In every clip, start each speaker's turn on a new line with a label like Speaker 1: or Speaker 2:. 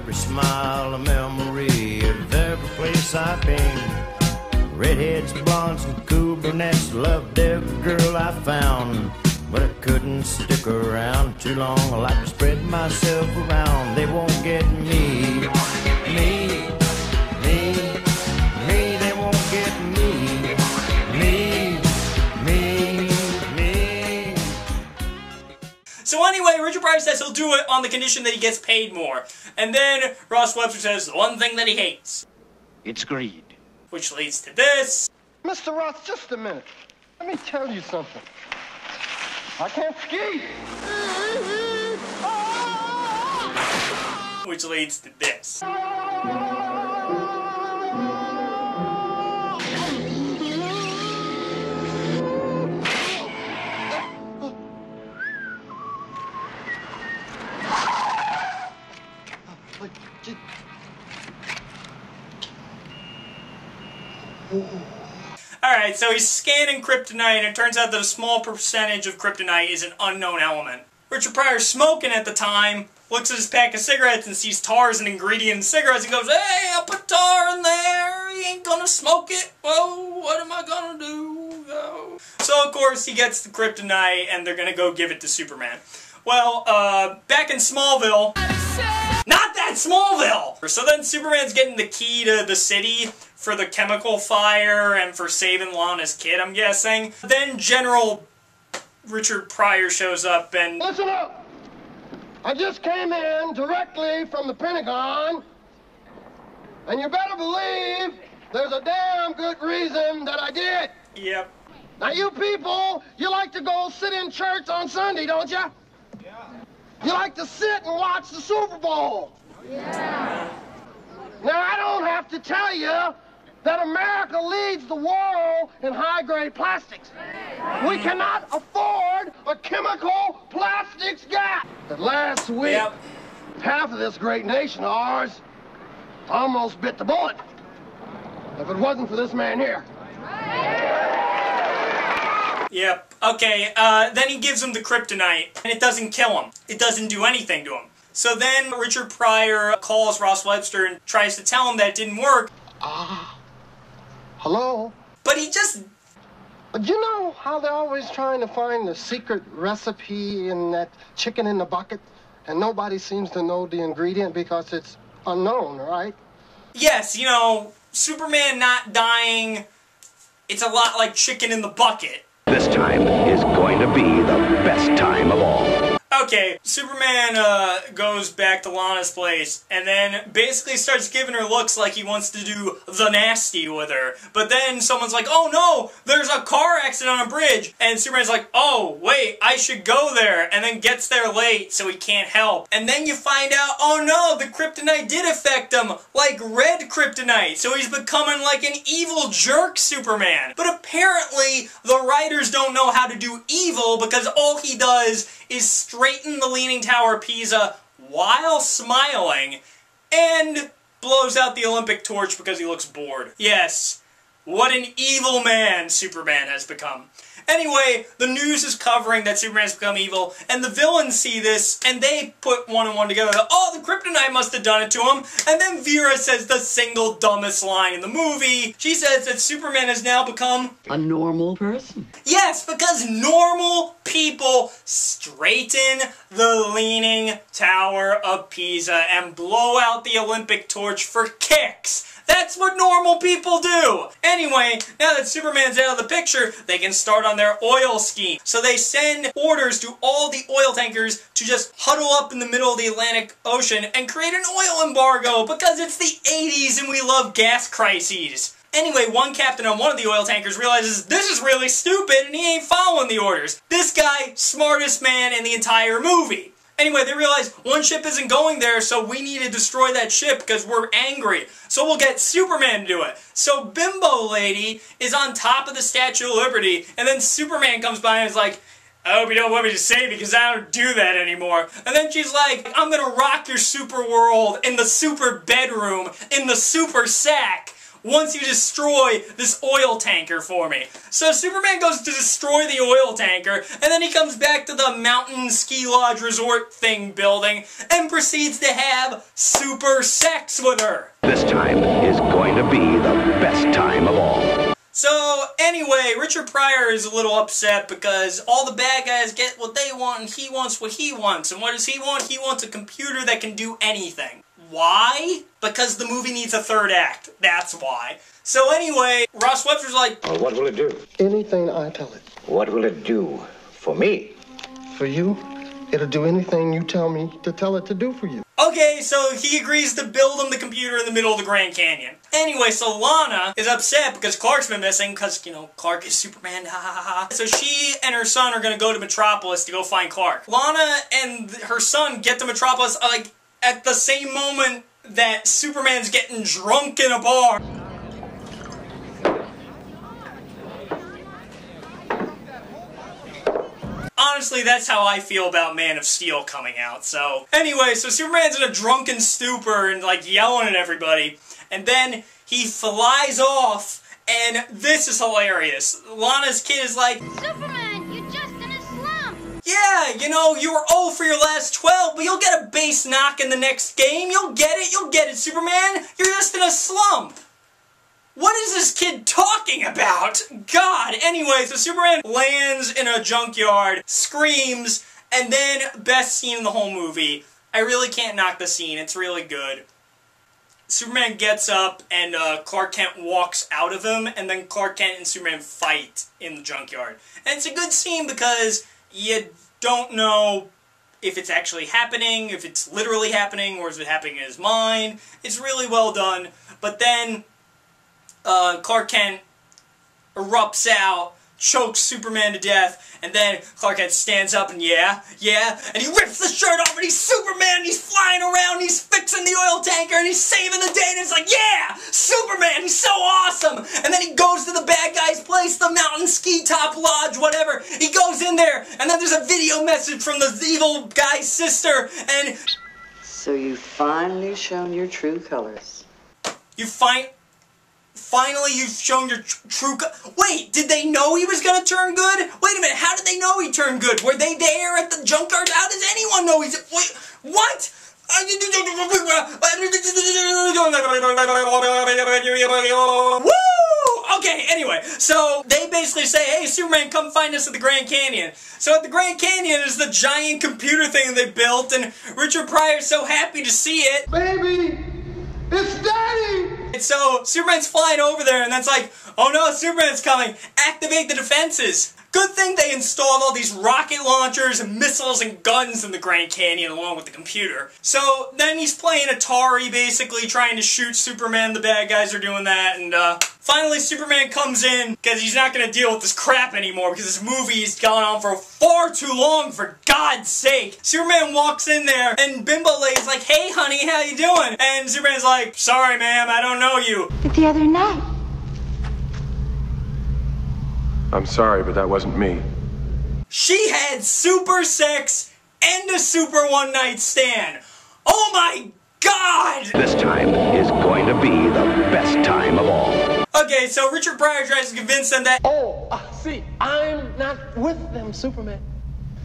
Speaker 1: every smile a memory of every place I've been. Redheads, blondes, and cool brunettes, loved every girl I found. But I couldn't stick around too long. I like to spread myself around. They won't get me, me, me, me. They won't get me, me, me, me.
Speaker 2: So anyway, Richard Pryor says he'll do it on the condition that he gets paid more. And then Ross Webster says the one thing that he hates.
Speaker 3: It's greed.
Speaker 2: Which leads to this.
Speaker 4: Mr. Ross, just a minute. Let me tell you something. I can't ski.
Speaker 2: Which leads to this. Alright, so he's scanning kryptonite, and it turns out that a small percentage of kryptonite is an unknown element. Richard Pryor's smoking at the time, looks at his pack of cigarettes and sees tar as an ingredient in cigarettes and goes, "Hey, I'll put tar in there, he ain't gonna smoke it, whoa, what am I gonna do?" Oh. So of course he gets the kryptonite and they're gonna go give it to Superman. Well, back in Smallville... Not that Smallville! So then Superman's getting the key to the city for the chemical fire and for saving Lana's kid, I'm guessing. Then General Richard Pryor shows up and...
Speaker 4: Listen up! I just came in directly from the Pentagon, and you better believe there's a damn good reason that I did.
Speaker 2: Yep.
Speaker 4: Now you people, you like to go sit in church on Sunday, don't you? Yeah. You like to sit and watch the Super Bowl. Yeah. Now I don't have to tell you that America leads the world in high-grade plastics. We cannot afford a chemical plastics gap. But last week, half of this great nation of ours almost bit the bullet. If it wasn't for this man here.
Speaker 2: Yep. Okay, then he gives him the kryptonite, and it doesn't kill him. It doesn't do anything to him. So then Richard Pryor calls Ross Webster and tries to tell him that it didn't work.
Speaker 4: Hello?
Speaker 2: But he just...
Speaker 4: You know how they're always trying to find the secret recipe in that chicken in the bucket? And nobody seems to know the ingredient because it's unknown, right?
Speaker 2: Yes, you know, Superman not dying, it's a lot like chicken in the bucket.
Speaker 3: This time is going to be the best time of all.
Speaker 2: Okay, Superman goes back to Lana's place and then basically starts giving her looks like he wants to do the nasty with her. But then someone's like, "Oh no, there's a car accident on a bridge." And Superman's like, "Oh, wait, I should go there." And then gets there late so he can't help. And then you find out, oh no, the kryptonite did affect him, like red kryptonite. So he's becoming like an evil jerk Superman. But apparently the writers don't know how to do evil because all he does is straighten the Leaning Tower of Pisa while smiling and blows out the Olympic torch because he looks bored. Yes, what an evil man Superman has become. Anyway, the news is covering that Superman's become evil, and the villains see this, and they put one and one together. Oh, the kryptonite must have done it to him. And then Vera says the single dumbest line in the movie. She says that Superman has now become...
Speaker 5: a normal person.
Speaker 2: Yes, because normal people straighten the Leaning Tower of Pisa and blow out the Olympic torch for kicks. That's what normal people do! Anyway, now that Superman's out of the picture, they can start on their oil scheme. So they send orders to all the oil tankers to just huddle up in the middle of the Atlantic Ocean and create an oil embargo because it's the 80s and we love gas crises. Anyway, one captain on one of the oil tankers realizes this is really stupid and he ain't following the orders. This guy, smartest man in the entire movie. Anyway, they realize one ship isn't going there, so we need to destroy that ship because we're angry. So we'll get Superman to do it. So Bimbo Lady is on top of the Statue of Liberty, and then Superman comes by and is like, "I hope you don't want me to say because I don't do that anymore." And then she's like, "I'm gonna rock your super world in the super bedroom, in the super sack." once you destroy this oil tanker for me. So Superman goes to destroy the oil tanker, and then he comes back to the mountain ski lodge resort thing building, and proceeds to have super sex with her.
Speaker 3: This time is going to be the best time of all.
Speaker 2: So, anyway, Richard Pryor is a little upset because all the bad guys get what they want and he wants what he wants. And what does he want? He wants a computer that can do anything. Why? Because the movie needs a third act. That's why. So anyway, Ross Webster's like,
Speaker 5: Well, what will it do?
Speaker 4: Anything I tell it.
Speaker 5: What will it do for me?
Speaker 4: For you, it'll do anything you tell me to tell it to do for you.
Speaker 2: okay, so he agrees to build him the computer in the middle of the Grand Canyon. Anyway, so Lana is upset because Clark's been missing, because, you know, Clark is Superman, ha ha ha. So she and her son are gonna go to Metropolis to go find Clark. Lana and her son get to Metropolis, like, at the same moment that Superman's getting drunk in a bar. Honestly, that's how I feel about Man of Steel coming out, so... Anyway, so Superman's in a drunken stupor and, like, yelling at everybody, and then he flies off, and this is hilarious. Lana's kid is like,
Speaker 6: Superman, you're just in a slump.
Speaker 2: yeah, you know, you were 0 for your last 12, but you'll get a base knock in the next game. You'll get it, Superman. You're just in a slump. What is this kid talking about? God. Anyway, so Superman lands in a junkyard, screams, and then best scene in the whole movie. I really can't knock the scene. It's really good. Superman gets up, and Clark Kent walks out of him, and then Clark Kent and Superman fight in the junkyard. And it's a good scene because you don't know if it's actually happening, if it's literally happening, or is it happening in his mind. It's really well done. But then Clark Kent erupts out, chokes Superman to death, and then Clark Kent stands up and yeah, and he rips the shirt off and he's Superman and he's flying around and he's fixing the oil tanker and he's saving the day and it's like, yeah, Superman, he's so awesome! And then he goes to the bad guy's place, the mountain ski top lodge, whatever. He goes in there and then there's a video message from the evil guy's sister and...
Speaker 7: So you've finally shown your true colors.
Speaker 2: Finally, you've shown your Wait, did they know he was gonna turn good? Wait a minute, how did they know he turned good? Were they there at the junkyard? How does anyone know he's... Wait, what? Woo! Okay, anyway, so they basically say, hey, Superman, come find us at the Grand Canyon. So at the Grand Canyon is the giant computer thing they built, and Richard Pryor's so happy to see it.
Speaker 4: Baby, it's Daddy!
Speaker 2: And so Superman's flying over there, and that's like, oh no, Superman's coming. Activate the defenses. Good thing they installed all these rocket launchers and missiles and guns in the Grand Canyon along with the computer. So then he's playing Atari, basically trying to shoot Superman. The bad guys are doing that, and finally Superman comes in because he's not going to deal with this crap anymore because this movie's gone on for far too long, for God's sake. Superman walks in there, and Bimbo Lady's like, hey honey, how you doing? And Superman's like, sorry ma'am, I don't know you.
Speaker 6: But the other night.
Speaker 8: I'm sorry, but that wasn't me.
Speaker 2: She had super sex and a super one-night stand. Oh my God!
Speaker 3: This time is going to be the best time of all.
Speaker 2: Okay, so Richard Pryor tries to convince them that...
Speaker 4: Oh, see, I'm not with them, Superman.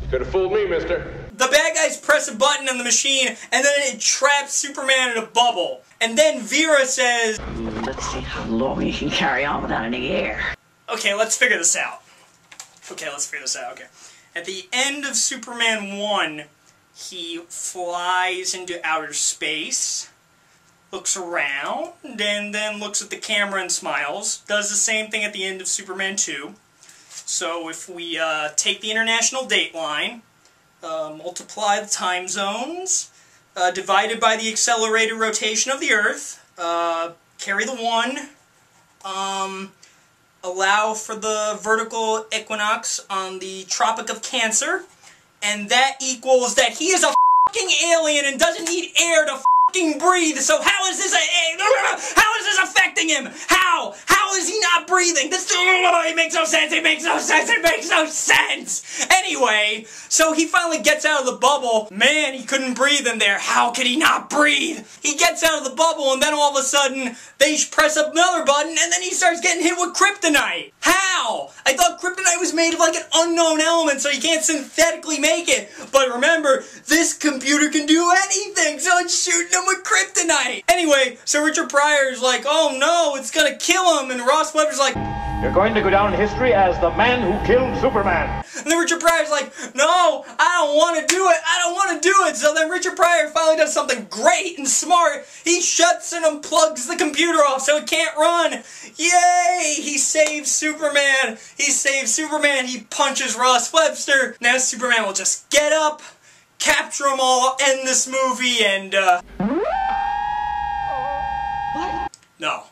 Speaker 8: You could have fooled me, mister.
Speaker 2: The bad guys press a button on the machine, and then it traps Superman in a bubble. And then Vera says...
Speaker 7: Let's see how long you can carry on without any air.
Speaker 2: Okay, let's figure this out. Okay. At the end of Superman 1, he flies into outer space, looks around, and then looks at the camera and smiles. Does the same thing at the end of Superman 2. So if we take the international date line, multiply the time zones, divided by the accelerated rotation of the Earth, carry the 1, allow for the vertical equinox on the Tropic of Cancer, and that equals that he is a fucking alien and doesn't need air to fucking breathe, so how is this affecting him? How is he not breathing? It makes no sense, it makes no sense, it makes no sense! Anyway, so he finally gets out of the bubble. Man, he couldn't breathe in there. How could he not breathe? He gets out of the bubble, and then all of a sudden, they press another button, and then he starts getting hit with kryptonite. How? I thought kryptonite was made of like an unknown element, so you can't synthetically make it. But remember, this computer can do anything, so it's shooting him with kryptonite. Anyway, so Richard Pryor's like, oh no, it's gonna kill him, and Ross Webber's like,
Speaker 5: You're going to go down in history as the man who killed Superman.
Speaker 2: and then Richard Pryor's like, no, I don't want to do it, I don't want to do it. So then Richard Pryor finally does something great and smart. He shuts and unplugs the computer off so it can't run. Yay! He saves Superman. He saves Superman. He punches Ross Webster. Now Superman will just get up, capture them all, end this movie, and,
Speaker 7: What?
Speaker 2: no.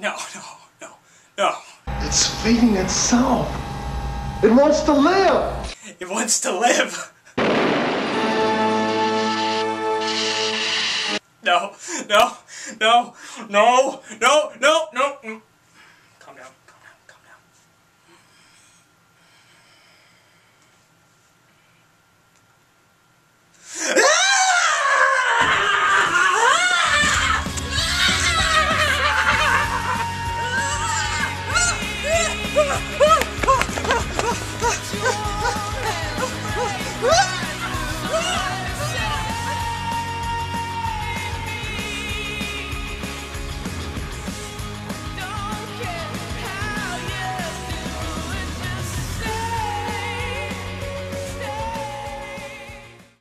Speaker 2: No. No.
Speaker 4: It's feeding itself. It wants to live.
Speaker 2: It wants to live. No.